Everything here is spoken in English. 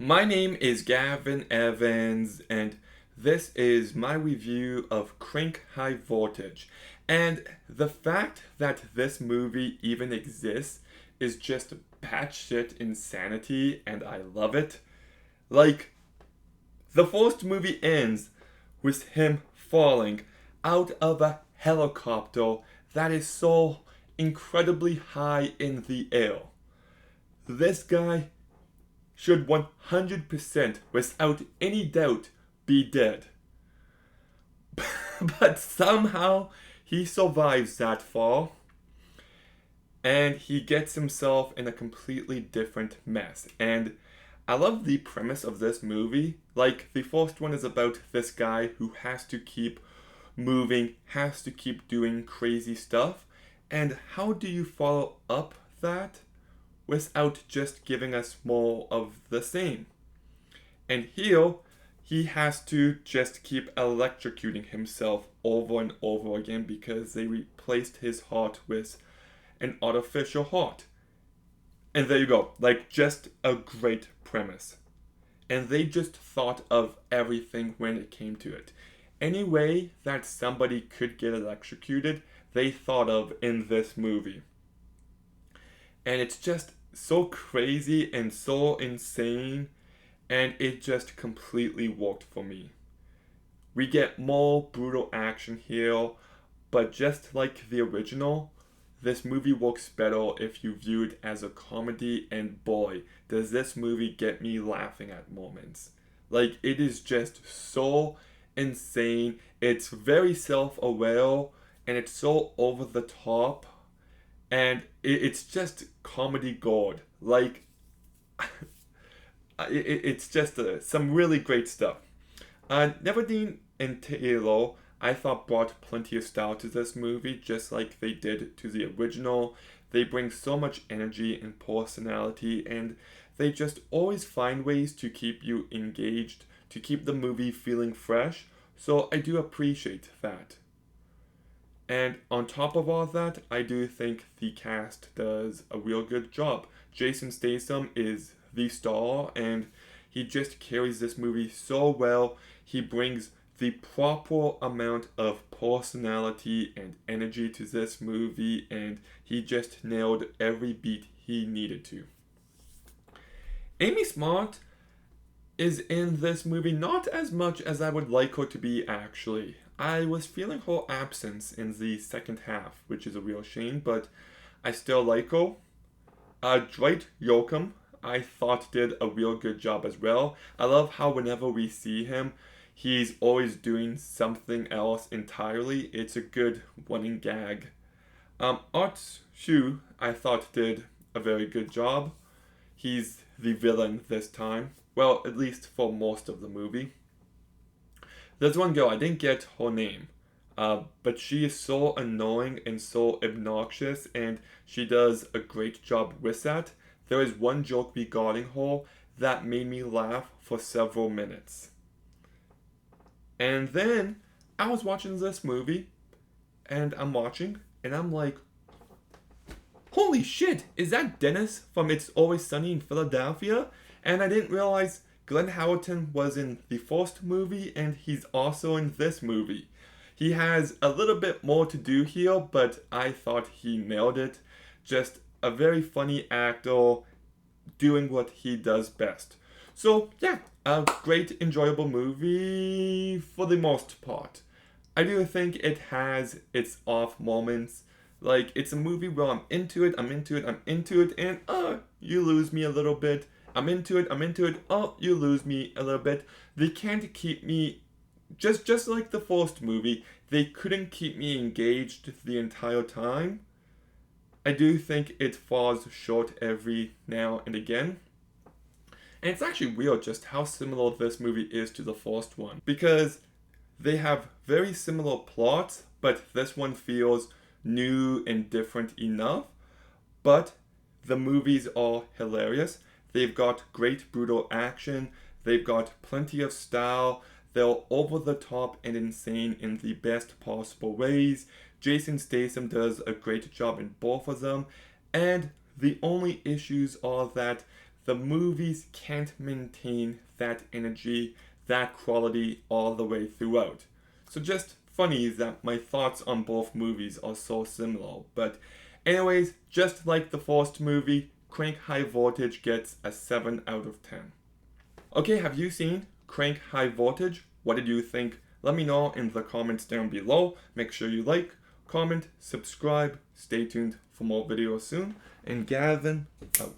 My name is Gavin Evans, and this is my review of Crank High Voltage. And the fact that this movie even exists is just batshit insanity, and I love it. Like, the first movie ends with him falling out of a helicopter that is so incredibly high in the air. This guy should 100% without any doubt be dead. But somehow he survives that fall and he gets himself in a completely different mess. And I love the premise of this movie. Like, the first one is about this guy who has to keep moving, has to keep doing crazy stuff. And how do you follow up that without just giving us more of the same? And here, he has to just keep electrocuting himself over and over again because they replaced his heart with an artificial heart. And there you go. Like, just a great premise. And they just thought of everything when it came to it. Any way that somebody could get electrocuted, they thought of in this movie. And it's just so crazy and so insane, and it just completely worked for me. We get more brutal action here, but just like the original, this movie works better if you view it as a comedy, and boy, does this movie get me laughing at moments. Like, it is just so insane. It's very self aware, and it's so over the top, and it's just comedy gold. Like, it's just some really great stuff. Neverdeen and Taylor, I thought, brought plenty of style to this movie, just like they did to the original. They bring so much energy and personality, and they just always find ways to keep you engaged, to keep the movie feeling fresh. So I do appreciate that. And on top of all that, I do think the cast does a real good job. Jason Statham is the star, and he just carries this movie so well. He brings the proper amount of personality and energy to this movie, and he just nailed every beat he needed to. Amy Smart is in this movie not as much as I would like her to be, actually. I was feeling her absence in the second half, which is a real shame, but I still like her. Dwight Yoakam, I thought, did a real good job as well. I love how whenever we see him, he's always doing something else entirely. It's a good running gag. Art Shu, I thought, did a very good job. He's the villain this time. Well, at least for most of the movie. There's one girl, I didn't get her name, but she is so annoying and so obnoxious, and she does a great job with that. There is one joke regarding her that made me laugh for several minutes. And then I was watching this movie, and I'm like, holy shit, is that Dennis from It's Always Sunny in Philadelphia? And I didn't realize Glenn Howerton was in the first movie and he's also in this movie. He has a little bit more to do here, but I thought he nailed it. Just a very funny actor doing what he does best. So, yeah, a great, enjoyable movie for the most part. I do think it has its off moments. Like, it's a movie where I'm into it, and you lose me a little bit. I'm into it, oh, you lose me a little bit. They can't keep me, just like the first movie, they couldn't keep me engaged the entire time. I do think it falls short every now and again. And it's actually weird just how similar this movie is to the first one. Because they have very similar plots, but this one feels new and different enough. But the movies are hilarious. They've got great brutal action, they've got plenty of style, they're over the top and insane in the best possible ways. Jason Statham does a great job in both of them, and the only issues are that the movies can't maintain that energy, that quality all the way throughout. So just funny that my thoughts on both movies are so similar. But anyways, just like the first movie, Crank High Voltage gets a 7 out of 10. Okay, have you seen Crank High Voltage? What did you think? Let me know in the comments down below. Make sure you like, comment, subscribe. Stay tuned for more videos soon. And Gavin out.